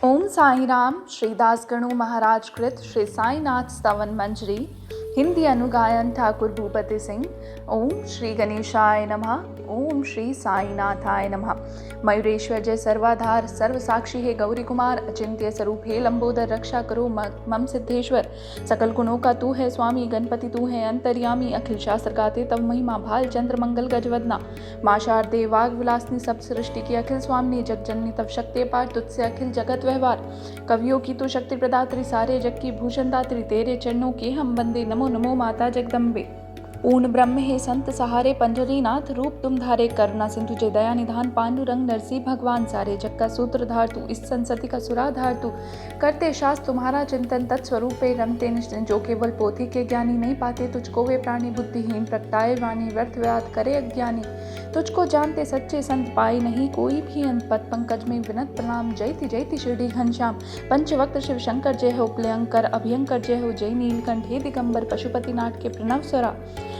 ओम साई राम। श्रीदास गणु महाराज कृत श्री साईनाथ स्तवन मंजरी। हिंदी अनुगायन ठाकुर भूपति सिंह। ओम श्री गणेशाय नमः। ओम श्री साईनाथाय नमः। मयूरेश्वर जय सर्वाधार सर्व साक्षी है गौरी कुमार। अचिंत्य स्वरूप हे लंबोदर रक्षा करो मम सिद्धेश्वर। सकल गुणों का तू है स्वामी गणपति तू है अंतर्यामी। अखिल शास्त्र गाते तब महिमा भाल चंद्र मंगल गजवदना। माँ शारदे वाग विलासनी सब सृष्टि की अखिल स्वामिनी। जग जननी तब शक्ति पार तुझसे अखिल जगत व्यवहार। कवियों की तू शक्ति प्रदात्री सारे जग की भूषण दात्री। तेरे चरणों के हम बंदे नमो नमो माता जगदम्बे। पूर्ण ब्रह्म हे संत सहारे पंढरीनाथ। रूप तुम धारे करुणा सिंधु जय दया निधान। पांडुरंग नरसिंह भगवान सारे जग का सूत्रधार तू। इस संसति का सुराधार तू। करते शास्त्र तुम्हारा चिंतन तत्स्वरूप पे रमते निश्चय। जो केवल पोथी के ज्ञानी नहीं पाते तुझको वे प्राणी बुद्धिहीन। प्रगटाए वाणी व्यर्थ व्यात करे अज्ञानी। तुझको जानते सच्चे संत पाए नहीं कोई भी अंत। पद पंकज में विनत प्रणाम जयति जयति शिरडी घनश्याम। पंचवक्त शिव शंकर जय हो प्लयंकर अभयंकर जय हो। जय नीलकंठ हे दिगंबर पशुपति नाट के प्रणव स्वरा।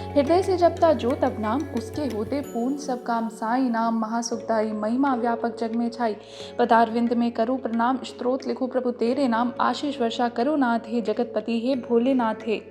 हृदय से जपता जो तब नाम उसके होते पूर्ण सब काम। साई नाम महासुखदाई महिमा व्यापक जग में छाई। पदारविंद में करूँ प्रणाम स्तोत्र लिखूं प्रभु तेरे नाम। आशीष वर्षा करो नाथ हे जगतपति हे भोलेनाथ हे।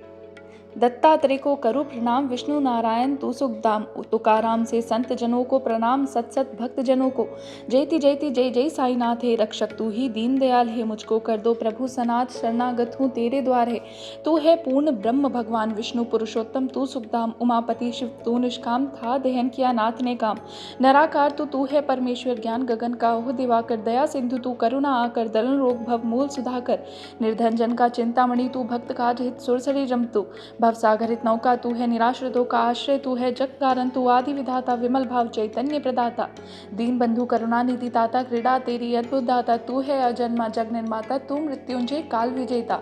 दत्तात्रेय को करो प्रणाम विष्णु नारायण तू सुखदाम। तुकाराम से संत जनों को प्रणाम सत सत भक्त जनों को। जयति जयति जय जय साईनाथ है रक्षक तू ही दीन दयाल है। मुझको कर दो प्रभु सनाथ शरणागत हूँ तेरे द्वार है। तू है पूर्ण ब्रह्म भगवान विष्णु पुरुषोत्तम तू सुखदाम। उमापति शिव तू निष्काम था दहन किया नाथ ने काम। नराकार तू है परमेश्वर ज्ञान गगन का ओह दिवाकर। दया सिंधु तू करुणा आकर दलन रोग भव मूल सुधाकर। निर्धन जन का चिंतामणि तू भक्त काज हित सुरसरी रम तू। भवसागरित नौका तू है निराश्रितों का आश्रय तू है। जग कारण तू आदि विधाता विमल भाव चैतन्य प्रदाता। दीन बंधु करुणा निधि दाता क्रीड़ा तेरी अद्भुत दाता। तू है अजन्मा जग निर्माता तू मृत्युंजय काल विजेता।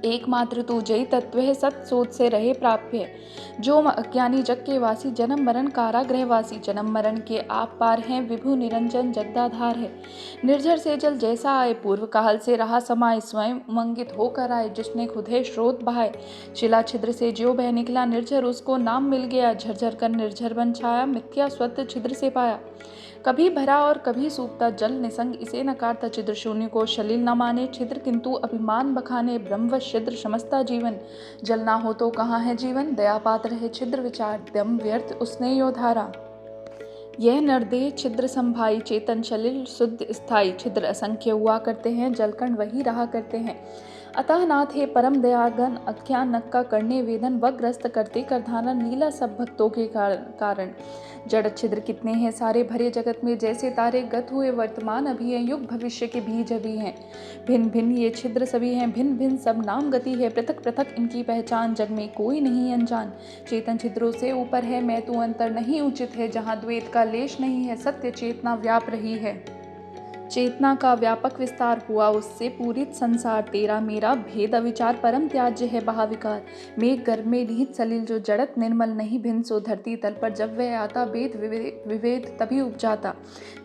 एकमात्र तू जय तत्व है सत सोच से रहे प्राप्य। जो अज्ञानी जग के वासी जन्म मरण कारागृह वासी। जन्म मरण के आप पार हैं विभु निरंजन जगदाधार है। निर्झर से जल जैसा आए पूर्व काल से रहा समाये। स्वयं उमंगित होकर आए जिसने खुद है स्रोत बहाए। शिला छिद्र से ज्यों बह निकला निर्झर उसको नाम मिल गया। झरझर कर निर्झर बन छाया मिथ्या स्वत्व छिद्र से पाया। कभी भरा और कभी सूखता जल निसंग इसे नकारता। छिद्र शून्य को शलील न माने छिद्र किंतु अभिमान बखाने। ब्रह्म व छिद्र समझता जीवन जल ना हो तो कहाँ है जीवन। दया पात्र है छिद्र विचार दम व्यर्थ उसने यो धारा। यह नरदेह छिद्र संभाई चेतन शलिल शुद्ध स्थाई। छिद्र असंख्य हुआ करते हैं जलकण वही रहा करते हैं। अतः नाथ हे परम दयागन अज्ञान नक्का करने वेदन वग्रस्त करते करधाना। नीला सब भक्तों के कारण। जड़ छिद्र कितने हैं सारे भरे जगत में जैसे तारे। गत हुए वर्तमान अभी हैं युग भविष्य के बीज अभी हैं। भिन्न भिन्न ये छिद्र सभी हैं भिन्न भिन्न सब नाम गति है। पृथक पृथक इनकी पहचान जग में कोई नहीं अनजान। चेतन छिद्रों से ऊपर है मैं तू अंतर नहीं उचित है। जहाँ द्वैत का लेश नहीं है सत्य चेतना व्याप रही है। चेतना का व्यापक विस्तार हुआ उससे पूरित संसार। तेरा मेरा भेद अविचार परम त्याज्य है बहाविकार। मेघ गर्भ में निहित सलिल जो जड़त निर्मल नहीं भिन्न सो। धरती तल पर जब वह आता भेद विवेद तभी उपजाता।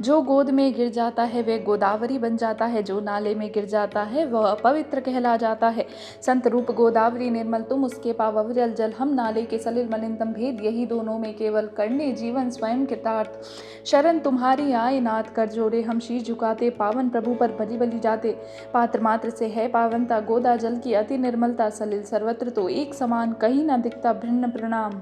जो गोद में गिर जाता है वह गोदावरी बन जाता है। जो नाले में गिर जाता है वह अपवित्र कहला जाता है। संत रूप गोदावरी निर्मल तुम उसके पावल जल। हम नाले के सलिल मलिनतम भेद यही दोनों में केवल करने जीवन स्वयं कृतार्थ। शरण तुम्हारी आए नाथ कर जोड़े हम शीश झुकाते। पावन प्रभु पर बलि बलि जाते। पात्र मात्र से है पावनता गोदा जल की अति निर्मलता। सलिल सर्वत्र तो एक समान कहीं न दिखता भिन्न प्रणाम।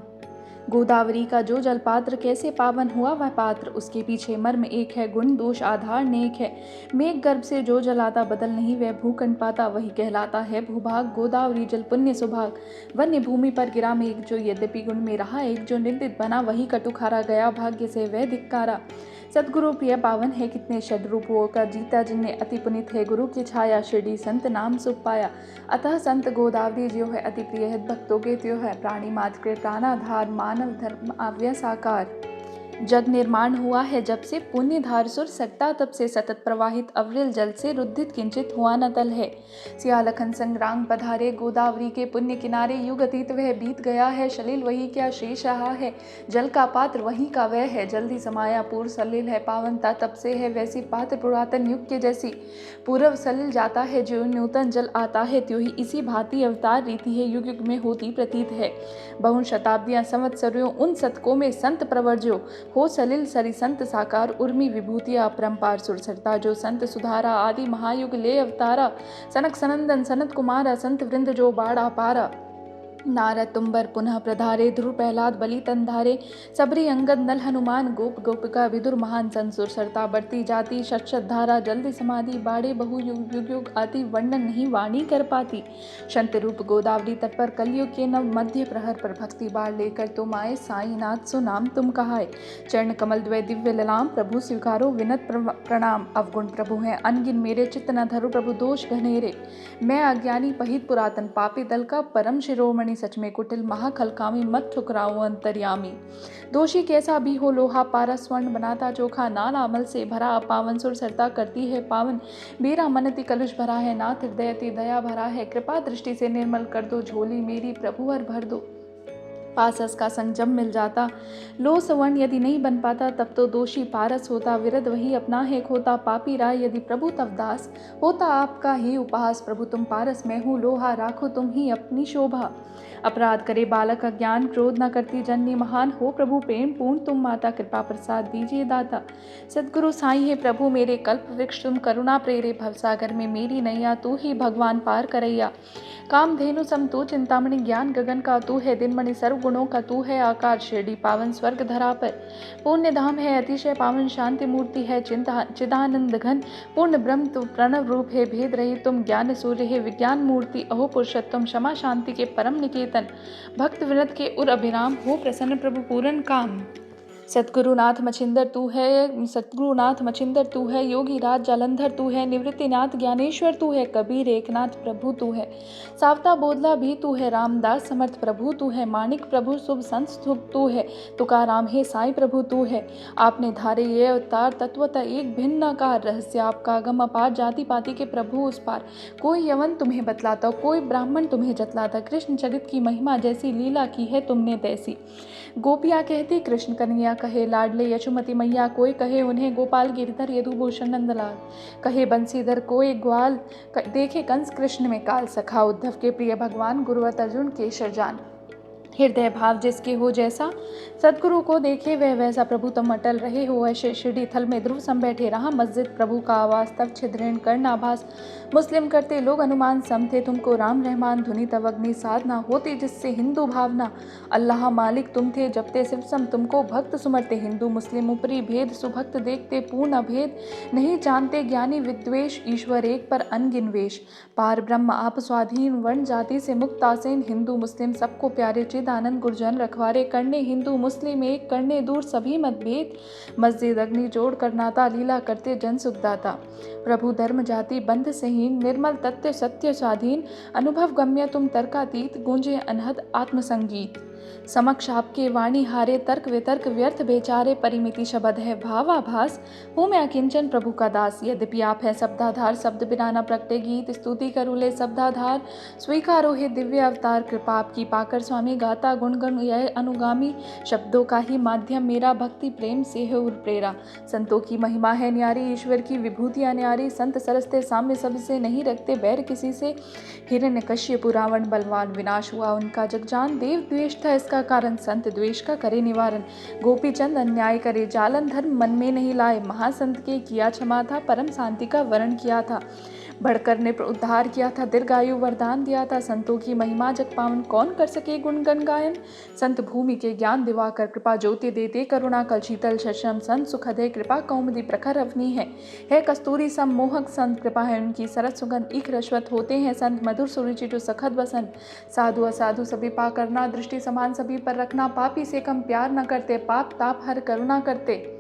गोदावरी का जो जल पात्र कैसे पावन हुआ वह पात्र। उसके पीछे मर्म एक है गुण दोष आधार नेक है। मेघ गर्भ से जो जल आता बदल नहीं वह भूखंड पाता। वही कहलाता है भूभाग गोदावरी जल पुण्य सुभाग। वन्य भूमि पर गिरा मेघ जो यद्यपि गुण में रहा एक। जो निंदित बना वही कटुखारा गया भाग्य से वह धिक्कारा। सदगुरु प्रिय पावन है कितने षड्रूपों का जीता जिनने अति पुनित है गुरु की छाया। शिरडी संत नाम सुख पाया। अतः संत गोदावरी ज्यों है अति प्रिय है भक्तों के त्यों है। प्राणी मात्र के प्राणाधार मानव धर्म आव्य साकार। जग निर्माण हुआ है जब से पुण्य धार सुर सकता तब से। सतत प्रवाहित अविरल जल से रुद्धित किंचित हुआ न तल है। सियालखन संग्राम पधारे गोदावरी के पुण्य किनारे। युग अतीत वह बीत गया है सलिल वही क्या शेष रहा है। जल का पात्र वही का वह है जल्दी समाया पूर्व सलिल है। पावनता तब से है वैसी पात्र पुरातन युग के जैसी। पूर्व सलिल जाता है जो नूतन जल आता है त्यों ही इसी भांति अवतार रीति है युग युग में होती प्रतीत है। बहु शताब्दियां संवत्सरों उन सतकों में संत प्रवर्जो। हो सलिल सरि संत साकार, उर्मी विभूतिया अपरंपार सुरसरता। जो संत सुधारा आदि महायुग ले अवतारा, सनक सनंदन सनत कुमारा, संत वृंद जो बाड़ा पारा। नारद तुम्बर पुनः प्रधारे, ध्रुव प्रहलाद बलि तंधारे, सबरी अंगद नल हनुमान, गोप गोपिका विदुर महान संसुर सरता। बढ़ती जाती शत धारा, जल्दी समाधि बाड़े बहु युग युग युग आती, वर्णन नहीं वाणी कर पाती। शंत रूप गोदावरी तट पर, कलयुग के नव मध्य प्रहर पर, भक्ति बाढ़ लेकर तुम आए, साईनाथ सो नाम तुम कहाए। चरण कमल द्वय दिव्य ललाम, प्रभु स्वीकारो विनत प्रणाम। अवगुण प्रभु हैं अनगिन मेरे, चित्त न धरो प्रभु दोष घनेरे। मैं अज्ञानी पहित पुरातन, पापी दल का परम शिरोमणि, सच में कुटिल महाखलकामी, मत ठुकराओ अंतर्यामी। दोषी कैसा भी हो लोहा, पारस स्वर्ण बनाता चोखा, नाना अमल से भरा पावन, सुर सरता करती है पावन। मेरा मनति कलुष भरा है, नाथ हृदय अति दया भरा है, कृपा दृष्टि से निर्मल कर दो झोली मेरी, प्रभु हर भर दो। पासस का संग जब मिल जाता, लो सवर्ण यदि नहीं बन पाता, तब तो दोषी पारस होता, विरद वही अपना है खोता। पापी राय यदि प्रभु तब दास, होता आपका ही उपहास। प्रभु तुम पारस, मैं हूँ लोहा, राखो तुम ही अपनी शोभा। अपराध करे बालक अज्ञान, क्रोध न करती जननी महान, हो प्रभु प्रेम पूर्ण तुम माता, कृपा प्रसाद दीजिए दाता। सद्गुरु साईं है प्रभु मेरे, कल्प वृक्ष तुम करुणा प्रेरे, भवसागर में मेरी नैया, तू ही भगवान पार करैया। कामधेनु सम तू चिंतामणि, ज्ञान गगन का तू है दिनमणि, सर्व गुणों का तू है आकार, शिरडी पावन स्वर्ग धरा पर। पुण्य धाम है अतिशय पावन, शांति मूर्ति है चिदानंद घन, पूर्ण ब्रह्म तू प्रणव रूप है, भेद रहित तुम ज्ञान सूर्य है, विज्ञान मूर्ति अहो पुरुषोत्तम, क्षमा शांति के परम निकेतन। भक्त विनत के उर अभिराम, हो प्रसन्न प्रभु पूरन काम। सतगुरुनाथ मछिंदर तू है, योगी राज जालंधर तू है, निवृत्तिनाथ ज्ञानेश्वर तू है, कबीर एकनाथ प्रभु तू है, सावता बोधला भी तू है, रामदास समर्थ प्रभु तू है, माणिक प्रभु शुभ संत तू है, तुकाराम है साईं प्रभु तू है। आपने धारे ये अवतार, तत्वतः एक भिन्न आकार, रहस्य आपका गम अपार, जाति पाति के प्रभु उस पार। कोई यवन तुम्हें बतलाता, कोई ब्राह्मण तुम्हें जतलाता, कृष्ण जगत की महिमा जैसी, लीला की है तुमने तैसी। गोपियाँ कहती कृष्ण कन्हैया कहे, लाडले यशोमती मैया, कोई कहे उन्हें गोपाल गिरधर यदुभूषण नंदलाल, कहे बंसीधर कोई ग्वाल, देखे कंस कृष्ण में काल, सखा उद्धव के प्रिय भगवान, गुरुवत अर्जुन केशर जान। हृदय भाव जिसके हो जैसा, सदगुरु को देखे वह वैसा। प्रभु तुम अटल रहे हो ऐसे, शिरडी थल में ध्रुव सम बैठे रहा मस्जिद प्रभु का आवास, तब छिद्रेण कर्ण आभास। मुस्लिम करते लोग अनुमान, सम थे तुमको राम रहमान, धुनि तब अग्नि साधना, होती जिससे हिंदू भावना। अल्लाह मालिक तुम थे, जपते शिव सम तुमको भक्त सुमरते, हिंदू मुस्लिम ऊपरी भेद, सुभक्त देखते पूर्ण अभेद। नहीं जानते ज्ञानी विद्वेष, ईश्वर एक पर अनगिन वेश। पार ब्रह्म आप स्वाधीन, वर्ण जाति से मुक्त आसीन, हिंदू मुस्लिम सबको प्यारे, चिद आनंद गुरजन रखवारे, करने हिंदू मुस्लिम एक, करने दूर सभी मतभेद। मस्जिद अग्नि जोड़ कर नाता, लीला करते जन सुखदाता। प्रभु धर्म जाति बंध सहीन, निर्मल तथ्य सत्य स्वाधीन, अनुभव गम्य तुम तर्कातीत, गूंजे अनहद आत्मसंगीत। समक्ष आपके वाणी हारे, तर्क वितर्क व्यर्थ बेचारे, परिमिति शब्द है भावाभास, हूँ मैं अकिंचन प्रभु का दास। यद्यपि आप है शब्दाधार, शब्द बिना न प्रगटे गीत, स्तुति करूले शब्दाधार, स्वीकारो है दिव्य अवतार। कृपा आपकी पाकर स्वामी, गाता गुणगण यह अनुगामी, शब्दों का ही माध्यम मेरा, भक्ति प्रेम से है उर्प्रेरा। संतों की महिमा है न्यारी, ईश्वर की विभूतियाँ न्यारी, संत सरसते साम्य सबसे, नहीं रखते बैर किसी से। हिरण्यकश्यप रावण बलवान, विनाश हुआ उनका जगजान, देव द्वेष था इसका कारण, संत द्वेष का करे निवारण। गोपीचंद अन्याय करे, जालन धर्म मन में नहीं लाए, महासंत के किया क्षमा था, परम शांति का वर्ण किया था। बढ़कर ने उद्धार किया था, दीर्घायु वरदान दिया था, संतों की महिमा जग पावन, कौन कर सके गुणगन गायन। संत भूमि के ज्ञान दिवाकर, कृपा ज्योति देते करुणा कल शीतल शशम, संत सुखदय कृपा कौमुदी प्रखर अवनी है कस्तूरी सम मोहक संत, कृपा है उनकी सरस सुगंध, इक रश्वत होते हैं संत, मधुर सुरुचि जो सखद वसन। साधु असाधु सभी पा करना, दृष्टि समान सभी पर रखना, पापी से कम प्यार न करते, पाप ताप हर करुणा करते।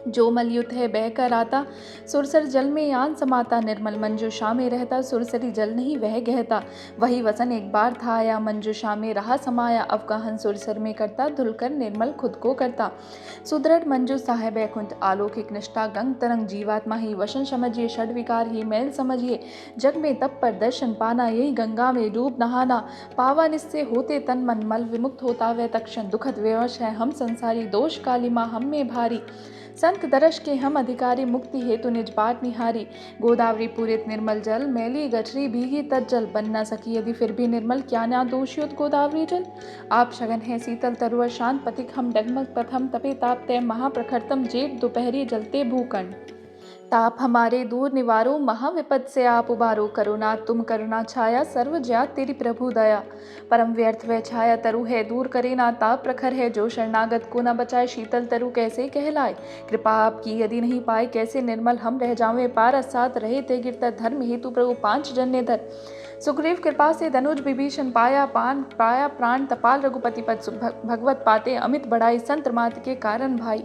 जो मलयुत है बह कर आता, सुरसर जल में यान समाता, निर्मल मंजूषा में रहता, सुरसरी जल नहीं वह गहता। वही वसन एक बार था आया, मंजूषा में रहा समाया, अवगाहन सुरसर में करता, धुलकर निर्मल खुद को करता। सुदृढ़ मंजू साहेब बैकुंठ, अलौकिक निष्ठा गंग तरंग, जीवात्मा ही वशन समझिए, षड विकार ही मैल समझिए, जग में तप पर दर्शन पाना, यही गंगा में डूब नहाना। पावन इससे होते तन मन, मल विमुक्त होता वह तक्षण, दुखद विवश है हम संसारी, दोष काली माँ हम में भारी। संत दर्श के हम अधिकारी, मुक्ति हेतु निज बाट निहारी। गोदावरी पूरित निर्मल जल, मैली गठरी भीगी तज्जल। बन न सकी यदि फिर भी निर्मल, क्या ना दोषियुत गोदावरी जल। आप शगन है शीतल तरुअर शांत, पथिक हम डगमग प्रथम तपे ताप तय। महाप्रखरतम जेठ दोपहरी जलते भूकण। ताप हमारे दूर निवारो, महाविपद से आप उबारो। करुणा तुम करुणा छाया, सर्व ज्ञात तेरी प्रभु दया। परम व्यर्थ वह छाया तरु है, दूर करे ना ताप। प्रखर है जो शरणागत को न बचाए, शीतल तरु कैसे कहलाए। कृपा आपकी यदि नहीं पाए, कैसे निर्मल हम रह जावें पार। असात रहे ते गिरता, धर्म हेतु प्रभु पांच जन्य धर। सुग्रीव कृपा से धनुज विभीषण पाया, प्राण तपाल रघुपति पद। भगवत पाते अमित बढ़ाई, संत मात के कारण भाई।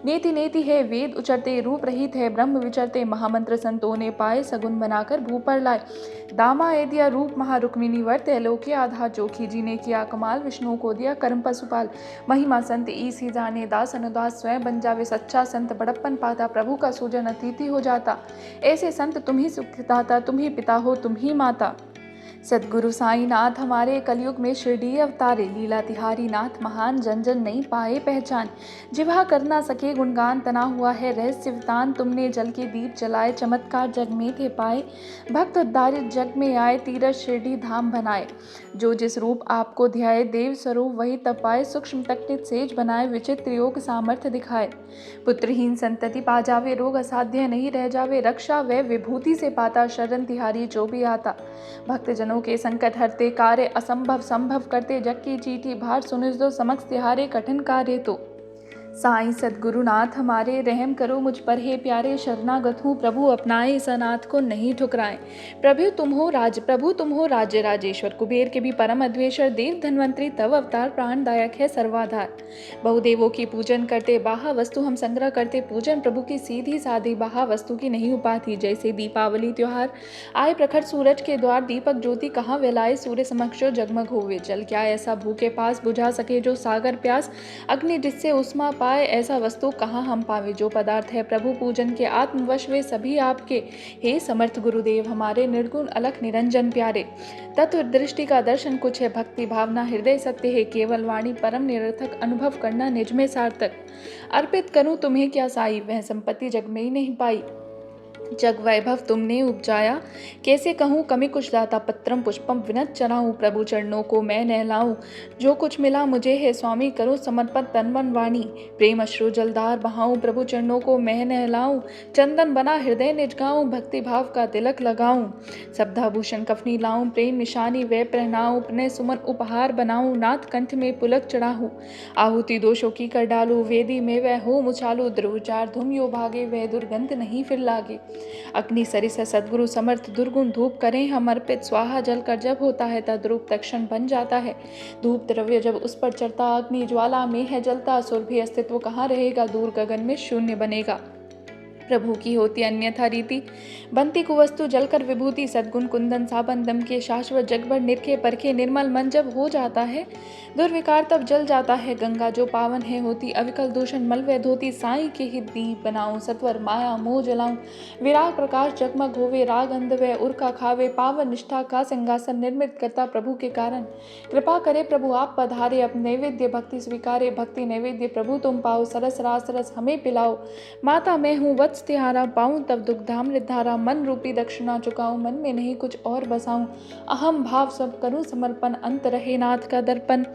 नेति नेति है वेद उचरते, रूप रहित है ब्रह्म विचरते। महामंत्र संतों ने पाए, सगुन बनाकर भू पर लाए। दामा ए दिया रूप महा रुक्मिणी वर, तैलोके आधार जोखी। जी ने किया कमाल, विष्णु को दिया कर्म पशुपाल। महिमा संत ईसी जाने, दास अनुदास स्वयं बन जावे। सच्चा संत बड़प्पन पाता, प्रभु का सूजन अतिथि हो जाता। ऐसे संत तुम ही सुखदाता, तुम ही पिता हो तुम ही माता। सद्गुरु साईं नाथ हमारे कलयुग में शिरडी अवतारे। लीला तिहारी नाथ महान, जन जन नहीं पाए पहचान। जिह्वा कर ना सके गुणगान, तना हुआ है रहस्य वितान। तुमने जल के दीप जलाए, चमत्कार जग में थे पाए। भक्त उद्धारित जग में आए, तीरथ शिरडी धाम बनाए। जो जिस रूप आपको ध्याए, देव स्वरूप वही तब पाए। सूक्ष्म तकनित सेज बनाए, विचित्र योग सामर्थ्य दिखाए। पुत्रहीन संतति पा जावे, रोग असाध्य नहीं रह जावे। रक्षा वह विभूति से पाता, शरण तिहारी जो भी आता। भक्तजनों के संकट हरते, कार्य असंभव संभव करते। जग की चीठी भार सुनिस दो, समक्ष तिहारे कठिन कार्य तो। साईं सद्गुरुनाथ हमारे, रहम करो मुझ पर हे प्यारे। शरणागत हूँ प्रभु अपनाए, इस अनाथ को नहीं ठुकराएं। प्रभु तुम हो राज्य राजेश्वर। कुबेर के भी परम अद्वेश्वर, देव धन्वंतरी तव अवतार। प्राणदायक है सर्वाधार। बहुदेवों की पूजन करते, बाहा वस्तु हम संग्रह करते। पूजन प्रभु की सीधी साधी, बाहा वस्तु की नहीं उपाधि। जैसे दीपावली त्योहार आए, प्रखर सूरज के द्वार। दीपक ज्योति कहाँ वेलाए, सूर्य समक्ष जगमग होवे। जल क्या ऐसा भूखे पास, बुझा सके जो सागर प्यास। अग्नि जिससे उष्मा पाए, ऐसा वस्तु कहाँ हम पावे। जो पदार्थ है प्रभु पूजन के, आत्मवश वे सभी आपके। हे समर्थ गुरुदेव हमारे, निर्गुण अलख निरंजन प्यारे। तत्व दृष्टि का दर्शन कुछ है, भक्ति भावना हृदय सत्य है। केवल वाणी परम निरर्थक, अनुभव करना निज में सार्थक। अर्पित करूं तुम्हें क्या साई, वह संपत्ति जग में ही नहीं पाई। जग वैभव तुमने उपजाया, कैसे कहूँ कमी कुछ दाता। पत्रम पुष्पम विनत चढ़ाऊँ, प्रभु चरणों को मैं नहलाऊँ। जो कुछ मिला मुझे है स्वामी, करूँ समर्पण तन मन वाणी। प्रेम अश्रु जलधार बहाऊँ, प्रभु चरणों को मैं नहलाऊँ। चंदन बना हृदय निज गाऊँ, भक्ति भाव का तिलक लगाऊँ। शब्दाभूषण कफनी लाऊँ, प्रेम निशानी वे पहनाऊँ। प्रणय सुमन उपहार बनाऊँ, नाथ कंठ में पुलक चढ़ाऊँ। आहुति दोषों की कर डालूँ, वेदी में वह हो मुछालू। द्रोचार धूम यो भागे, वह दुर्गंध नहीं फिर लागे। अग्नि सरिस सद्गुरु समर्थ, दुर्गुण धूप करें हम अर्पित। स्वाहा जल कर जब होता है, तद्रूप तक्षण बन जाता है। धूप द्रव्य जब उस पर चढ़ता, अग्नि ज्वाला में है जलता। सुर भी अस्तित्व कहाँ रहेगा, दूर गगन में शून्य बनेगा। प्रभु की होती अन्यथा रीति, बनती कुवस्तु जलकर विभूति। सद्गुण कुंदन साबन दम के, शाश्वत जग भर निरखे परखे। निर्मल मन जब हो जाता है, दुर्विकार तब जल जाता है। गंगा जो पावन है होती, अविकल दूषण मल वह धोती। साईं के ही दीप बनाऊं, सत्वर माया मोह जलाऊं। विराग प्रकाश जगमग होवे, राग अंध वह उर्का खावे। पावन निष्ठा का सिंहासन निर्मित करता प्रभु के कारण। कृपा करे प्रभु आप पधारे, अब नैवेद्य भक्ति स्वीकारे। भक्ति नैवेद्य प्रभु तुम पाओ, सरस रास रस हमें पिलाओ। माता मैं हूँ वत्स तिहारा, पाऊं तब दुग्धामृत धारा। मन रूपी दक्षिणा चुकाऊं, मन में नहीं कुछ और बसाऊं। अहम भाव सब करूं समर्पण, अंत रहे नाथ का दर्पण।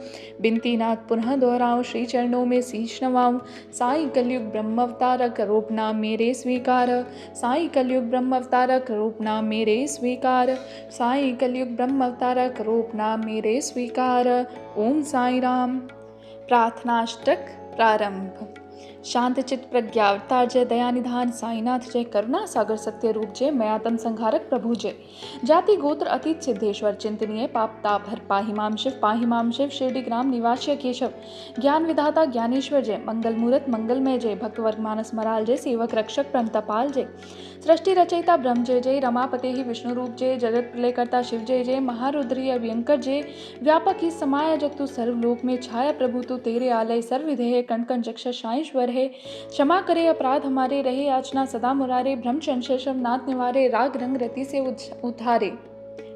बिनती नाथ पुनः दोहराऊं, श्री चरणों में शीश नवाऊं। साईं कलयुग ब्रह्म अवतारक, रूप नाम मेरे स्वीकार। साईं कलयुग ब्रह्म अवतारक, रूप नाम मेरे स्वीकार। साईं कलयुग ब्रह्म अवतारक, रूप नाम मेरे स्वीकार। ओम साई राम। प्रार्थनाष्टक प्रारंभ। शांत चित प्रज्ञा अवतार जय, दया निधान साईनाथ जय। करुणा सागर सत्य रूप जय, मयातन संहारक प्रभु जय। जाति गोत्र अतीत सिद्धेश्वर, चिंतनीय पाप ताप हर। पाहि माम शिव, शिरडी ग्राम निवास्य केशव। ज्ञान विधाता ज्ञानेश्वर जय, मंगल मूरत मंगलमय जय। भक्त वर्ग मानस मराल जय, सेवक रक्षक प्रणतपाल जय। सृष्टि रचयिता ब्रह्म जय जय, रमापते ही विष्णु रूप जय। जगत प्रलय करता शिव जय जय, महारुद्री अभयंकर जय। व्यापक ही समाया जग तू सर्वलोक में, छाया प्रभु तू तेरे आलय। सर्वविधेय कण कण जक्षर शाईश्वर है। क्षमा करे अपराध हमारे, रहे याचना सदा मुरारे। भ्रम संशय सब नाथ निवारे, राग रंग रति से उद्धारे।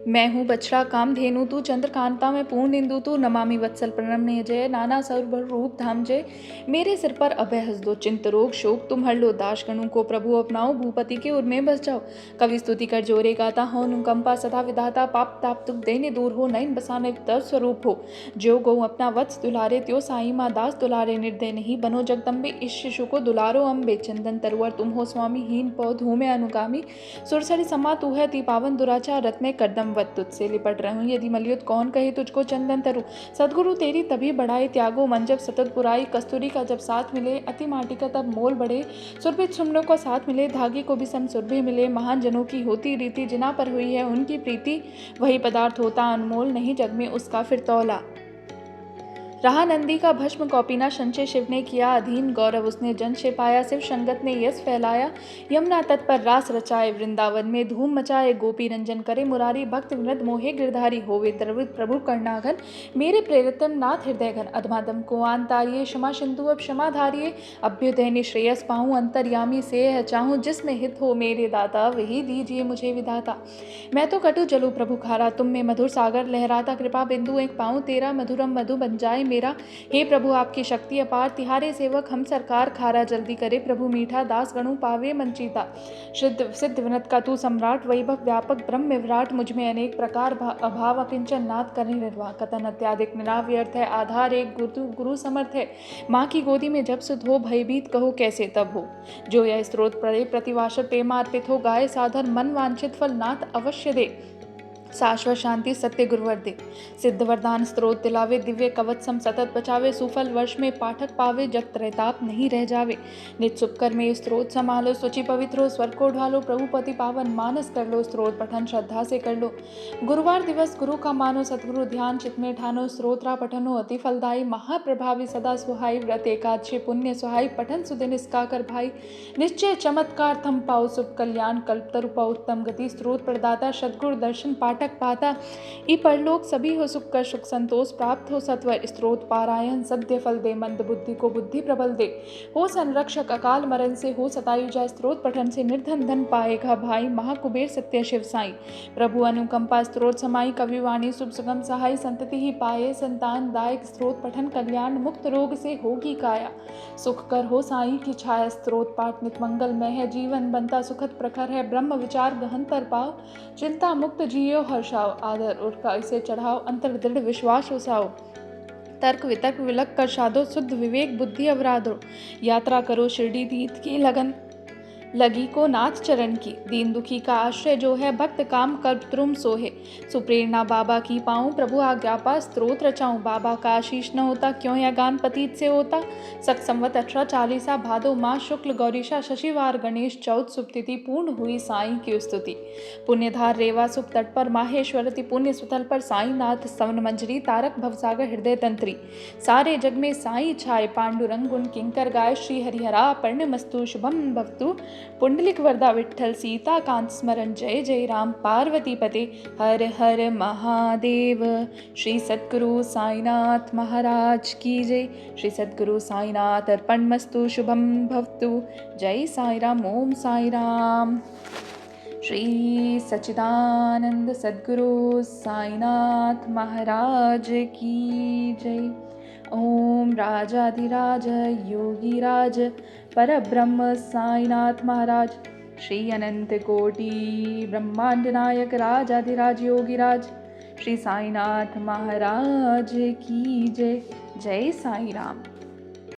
मैं हूँ बछड़ा कामधेनु तू, चंद्रकांता में पूर्ण इंदु तू, नमामि वत्सल प्रणम्य जय, नाना सर्व रूप धाम जय। मेरे सिर पर अभय हंस दो, चिंत रोग शोक तुम हर लो, दास गणों को प्रभु अपनाओ, भूपति के उर में बस जाओ। कवि स्तुति कर जोरे गाता हो, अनुकंपा सदा विधाता, पाप ताप दुख देने दूर हो, नयन बसाने तर स्वरूप हो। जो गौ अपना वत्स दुलारे, त्यो साई माँ दास दुलारे, निर्दय नहीं बनो जगदम्बे, इस शिशु को दुलारो अम्बे। चंदन तरुवर तुम हो स्वामी, हीन पौध हूँ मैं अनुगामी, सुरसरी समा तू है ती पावन दुराचार, रत्न में करदम वत तुझसे लिपट रहूं, यदि मलयुत कौन कहे तुझको चंदन तरु। सदगुरु तेरी तभी बढ़ाई, त्यागो मन जब सतत बुराई, कस्तूरी का जब साथ मिले, अति माटी का तब मोल बढ़े। सुरभित सुमनों को साथ मिले, धागे को भी सम सुरभि मिले। महान जनों की होती रीति, जिना पर हुई है उनकी प्रीति, वही पदार्थ होता अनमोल, नहीं जग में उसका फिर तौला। रहा नंदी का भस्म कौपीना, संचय शिव ने किया अधीन, गौरव उसने जन से पाया, शिव संगत ने यश फैलाया। यमुना तट पर रास रचाए, वृंदावन में धूम मचाए, गोपी रंजन करे मुरारी, भक्त विनोद मोहे गिरधारी, होवे द्रवित प्रभु करनाघन, मेरे प्रेरितम नाथ हृदय घन। अधमादम को आन तारिये, क्षमा सिंधु अब क्षमा धारिये, अभ्युदय ने श्रेयस पाऊँ, अंतर्यामी से है चाहूँ, जिसमें हित हो मेरे दाता, वही दीजिए मुझे विधाता। मैं तो कटु जलू प्रभु खारा, तुम में मधुर सागर लहराता, कृपा बिंदु एक पाऊँ तेरा, मधुरम मधु बन जाए मेरा। हे प्रभु आपकी शक्ति अपार, तिहारे सेवक हम सरकार, खारा जल्दी करे प्रभु मीठा, दास गणु पावे मंचीता। सिद्ध विनत का तू सम्राट, वैभव व्यापक ब्रह्म विराट, मुझ में अनेक प्रकार अभाव अकिंचन नाथ करने निर्वाह। कथन अत्याधिक निराव्यर्थ है, आधार एक गुरु समर्थ है, माँ की गोदी में जब सुध हो, भयभीत कहो कैसे तब हो। जो यह स्त्रोत पढ़े प्रतिवाशत प्रेमार्पित हो, गाय साधन मन वांछित फल नाथ अवश्य दे। शाश्वत शांति सत्य गुरुवर दे, सिद्ध वरदान स्त्रोत दिलावे, दिव्य कवच सम सतत बचावे, सुफल वर्ष में पाठक पावे, जब त्रैताप नहीं रह जावे। नित सुपकर में स्त्रोत संभालो, सुचि पवित्र हो स्वर को ढालो, प्रभु पति पावन मानस कर लो, स्त्रोत पठन श्रद्धा से कर लो। गुरुवार दिवस गुरु का मानो, सतगुरु ध्यान चित में ठानो, स्त्रोत्रा पठनो अति फलदायी, महाप्रभावी सदा सुहाई, व्रत एकादशी पुण्य सुहाई, पठन सुदिन इसका कर भाई। निश्चय चमत्कार थम पाओ, शुभ कल्याण कल्पतरु पाओ, उत्तम गति स्त्रोत प्रदाता, सद्गुरु दर्शन पाठक पाता। ई परलोक सभी हो सुख कर सुख संतोष प्राप्त हो सत्वर, स्त्रोत पारायण सद्य फल दे, मंद बुद्धि को बुद्धि प्रबल दे। हो संरक्षक अकाल मरण से, हो सतायु जा स्त्रोत पठन से, निर्धन धन पाएगा भाई, महाकुबेर सत्य शिव साई। प्रभु अनुकंपा स्त्रोत समाई, कविवाणी शुभ सुगम सहाय, संतति ही पाए संतान दायक, स्त्रोत पठन कल्याण मुक्त रोग से होगी काया। सुख कर हो साई की छाया, स्त्रोत पाठ नित मंगलमय है, जीवन बनता सुखद प्रखर है, ब्रह्म विचार गहनतर पाओ, चिंता मुक्त जियो हर्षाओ। आदर उठका इसे चढ़ाओ, अंतर दृढ़ विश्वास उसाओ, तर्क वितर्क विलक कर साधो, शुद्ध विवेक बुद्धि अवराधो। यात्रा करो शिरडी तीर्थ की लगन लगी को नाथ चरण की, दीन दुखी का आश्रय जो है, भक्त काम कल्प त्रुम सोहे। सुप्रेरणा बाबा की पाऊँ, प्रभु आज्ञा पा स्त्रोत रचाऊँ, बाबा का आशीष न होता क्यों यह गान पतीत से होता। सक संवत 1840 भादो माह शुक्ल गौरीशा, शशिवार गणेश चौथ, शुभ तिथि पूर्ण हुई साईं की स्तुति। पुण्यधार रेवा सुख तट पर माहेश्वरति, पुण्य सुतल पर साई नाथ स्तवन मंजरी, तारक भवसागर हृदय तंत्री। सारे जग में साई छाए, पांडुरंग गुण किंकर गाय, श्री हरिहरा पर्णमस्तु शुभम भवतु। पुंडलिक वरदा विठ्ठल सीता कांत स्मरण, जय जय राम पार्वती पते, हर हर महादेव। श्री सद्गुरु साईनाथ महाराज की जय। श्री सद्गुरु साईनाथ अर्पणमस्तु शुभम भवतु। जय साई राम, ओम साई राम। श्री सच्चिदानंद सद्गुरु साईनाथ महाराज की जय। ओम राजाधिराज योगीराज परब्रह्म साईनाथ महाराज, श्री अनंत कोटि ब्रह्मांड नायक राजाधिराज योगीराज, श्री साईनाथ महाराज की जय। जय साई राम।